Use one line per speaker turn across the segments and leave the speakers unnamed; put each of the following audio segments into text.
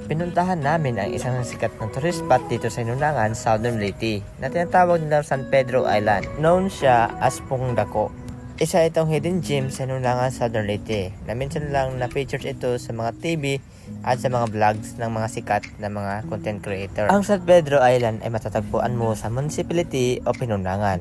Pinuntahan namin ang isang sikat na tourist spot dito sa Inunangan, Southern Leyte na tinatawag nila San Pedro Island. Known siya as Pungdako. Isa itong hidden gem sa Inunangan, Southern Leyte na minsan lang na-features ito sa mga TV at sa mga vlogs ng mga sikat na mga content creator. Ang San Pedro Island ay matatagpuan mo sa Municipality of Inunangan,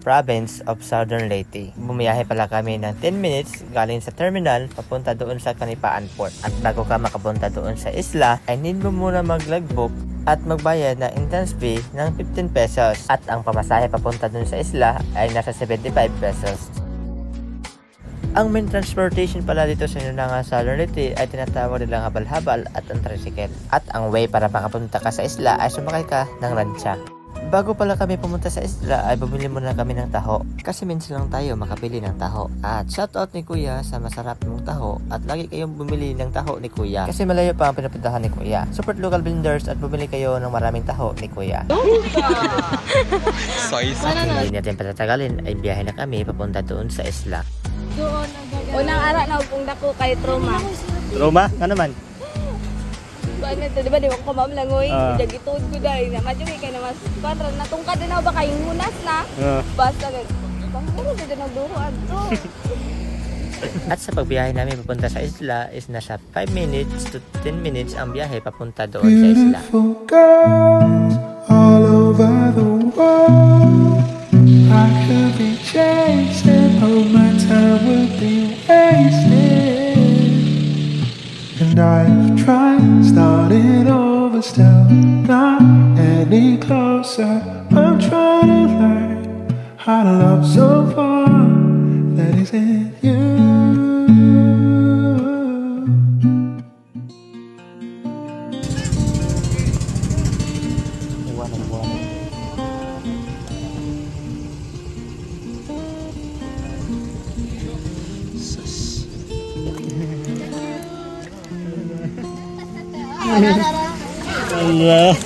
Province of Southern Leyte. Bumiyahe pala kami ng 10 minutes galing sa terminal papunta doon sa Kanipaan Port. At bago ka makapunta doon sa isla, ay need mo muna mag-logbook at magbayad ng entrance fee ng 15 pesos. At ang pamasahe papunta doon sa isla ay nasa 75 pesos. Ang main transportation pala dito sa Inunangan, Southern Leyte ay tinatawag nilang habal-habal at ang tricycle. At ang way para makapunta ka sa isla ay sumakay ka ng lancha. Bago pala kami pumunta sa isla ay bumili muna kami ng taho kasi minsan lang tayo makapili ng taho. At shoutout ni Kuya sa masarap mong taho at lagi kayong bumili ng taho ni Kuya kasi malayo pa ang pinupuntahan ni Kuya. Support local vendors at bumili kayo ng maraming taho ni Kuya. Hindi natin patatagalin ay biyahe na kami papunta doon sa isla.
Unang ara na kung dako kay trauma.
Roma? Ano naman?
Ano to, diba di ko mamlangoy, jagitod ko dahil na madyo kay na mas para natungkad din ako ba kayong munas na. Basta panguro din ang duro adto.
At sa pagbiyahe namin papunta sa isla is nasa 5 minutes to 10 minutes ang biyahe papunta doon sa isla.
Beautiful girls all over the world. I could be chasing, but my time would be wasted. And I've tried starting over, still not any closer. I'm trying to learn how to love someone that isn't you.
Allah.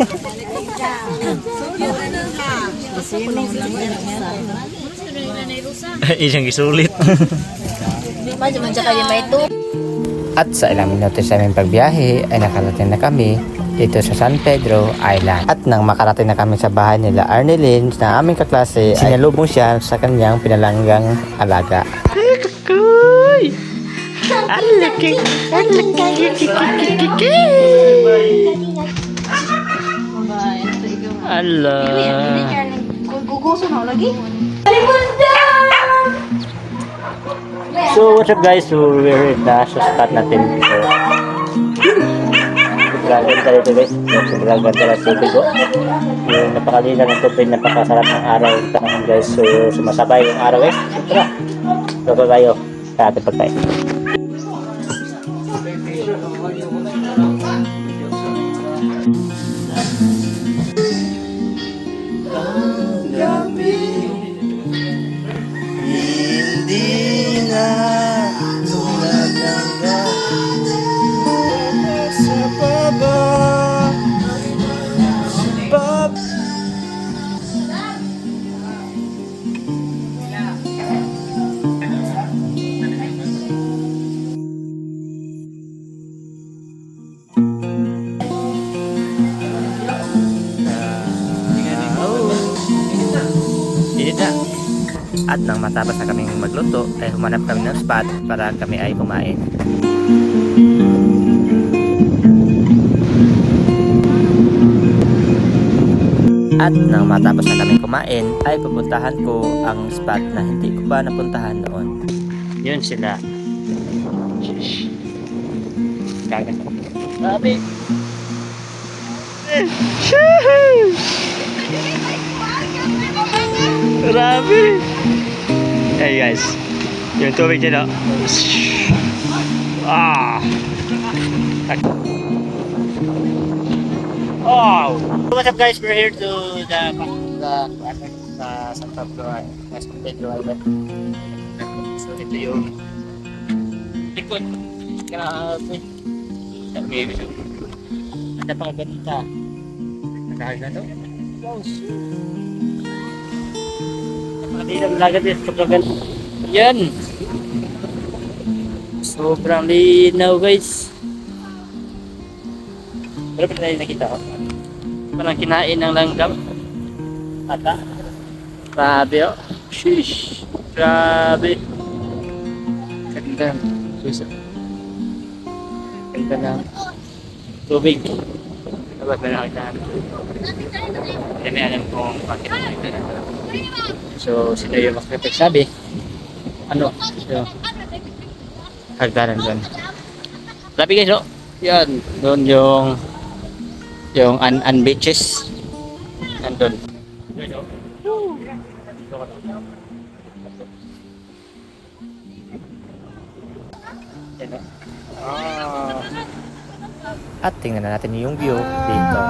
Isang gisulit. At sa ilang minuto sa aming pagbiyahe ay nakarating na kami dito sa San Pedro Island. At nang makarating na kami sa bahay nila Arnelyn na aming kaklase, sinalubong siya sa kanyang pinalanggang alaga. Ay, kukuy! Alaki! Allah. So what's up guys, so we're na sa spot natin dito. Sobrang ganda dito guys, sobrang ganda ng tubig ko. Yung napakalina ng tubig, napakasarap ng araw guys. So sumasabay yung araw guys. So tara, luto tayo sa ating pagkain. At nang matapos na kaming magluto ay humanap kami ng spot para kami ay kumain. At nang matapos na kami kumain ay pupuntahan ko ang spot na hindi ko pa napuntahan noon. Yun sila. Kagat ko. Grabe! Grabe! Hey guys, yung tubig dyan oh! What's up guys, we're here to the San Pedro Island. So ito yung likod. Grabe! Ang napakaganda. Naghaga to? Wow! Napakadilang lagat yan. Sobrang ganda. Yan! Sobrang linaw guys.
Pero pala tayo nakita ko. Parang kinain ng langgam. Ata. Grabe oh. Sheesh. Grabe. Ganda. Sheesh. Ganda ng tubig. Dapat na nakita natin. Hindi may alam kung bakit nakita natin. So, sino yung makapagsabi? Ano? So, hagdanan doon. Grabe guys, oh. Yan. Doon yung an beaches. Nandun.
At tingnan na natin yung view dito.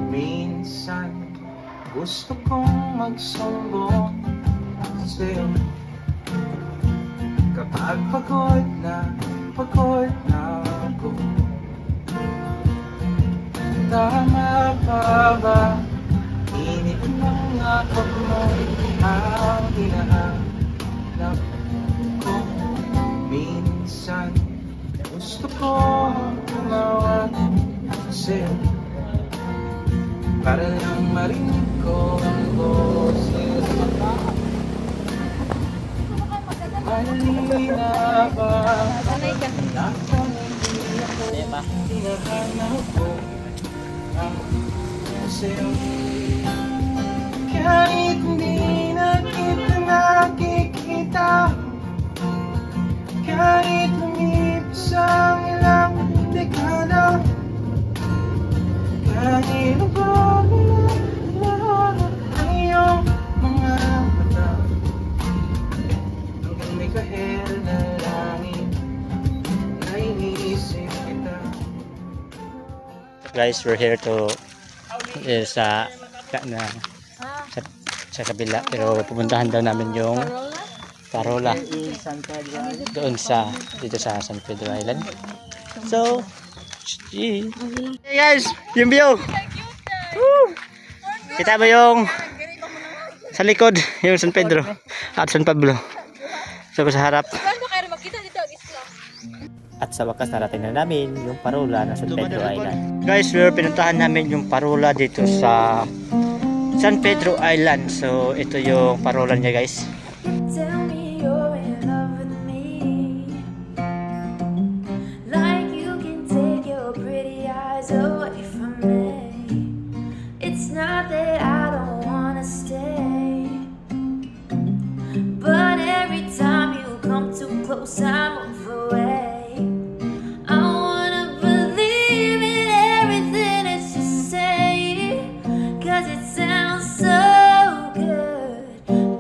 Minsan gusto kong magsumbong sa'yo kapag pagod na ako. Tama pa ba? Init ng ako mo ang hinahanap ko. Minsan gusto kong tumawag sa'yo para lang marinig ko ang boses mo. Halina ba? Nakang hindi ako hinahanap ko ang sa'yo. Kahit hindi na kita nakikita, kahit lumipas ang ilang dekada, kanino ba lahat ang iyong mga mata? Hanggang may kahel na langit na iniisip kita.
Guys, we're here to sa kabila, pero pupuntahan daw namin yung Parola doon dito sa San Pedro Island. So, hey guys, yung view. Woo! Kita ba yung sa likod, yung San Pedro at San Pablo. So, sa harap.
At sa wakas narating na namin yung Parola ng San Pedro Island.
Guys, pinuntahan namin yung Parola dito sa San Pedro Island. So, ito yung Parola niya guys.
Tell me you're in love with me, like you can take your pretty eyes away from me. It's not that I don't wanna stay, but every time you come too close I move away. I wanna believe in everything that you say, 'cause it sounds so good.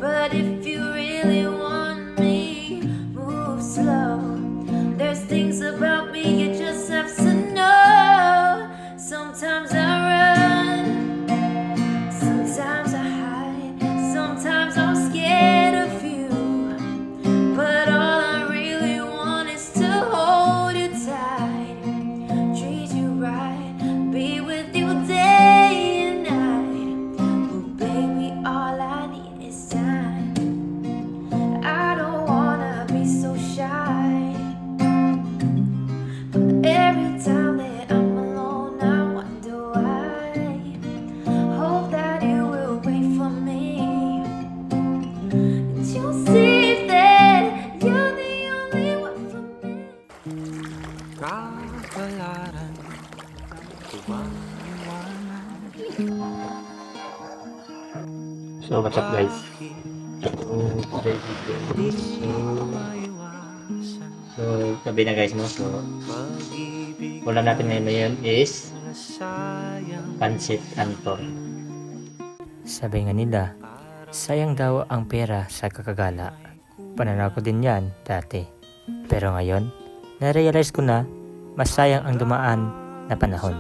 But if you really want me, move slow. There's things about me you just have to know. Sometimes I run, sometimes I hide, sometimes I'm scared of you. But all I really want is to hold you tight, treat you right, be with you day and night. Oh baby, all I need is time. I don't wanna be so shy, but every time that I'm alone I wonder why. Hope that you will wait for me. Did you see that you're the only one for me?
Kapalaran,
So, what's up guys? So, sabi na guys, no? So, ulam natin ngayon is pancit canton.
Sabi nga nila, sayang daw ang pera sa kakagala. Pananaw ko din yan dati. Pero ngayon, na-realize ko na mas sayang ang dumaan na panahon.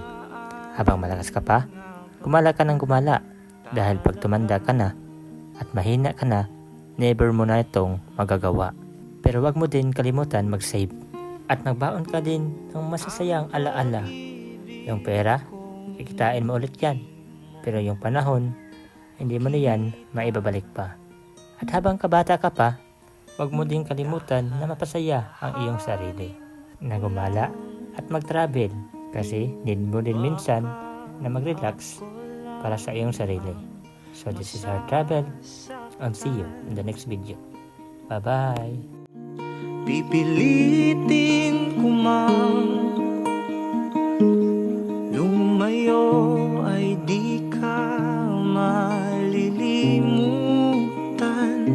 Habang malakas ka pa, gumala ka ng gumala. Dahil pag tumanda ka na at mahina ka na, never mo na itong magagawa. Pero wag mo din kalimutan mag-save
At magbaon ka din ng masasayang alaala. Yung pera, kikitain mo ulit yan. Pero yung panahon, hindi mo na yan maibabalik pa. At habang kabata ka pa, huwag mo din kalimutan na mapasaya ang iyong sarili. Na gumala at mag-travel kasi need mo din minsan na mag-relax para sa iyong sarili. So this is our travel and see you in the next video. Bye-bye!
Pipilitin ko mang lumayo ay di ka malilimutan.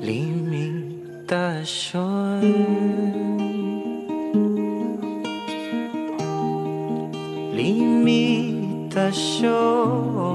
Limitasyon, limitasyon.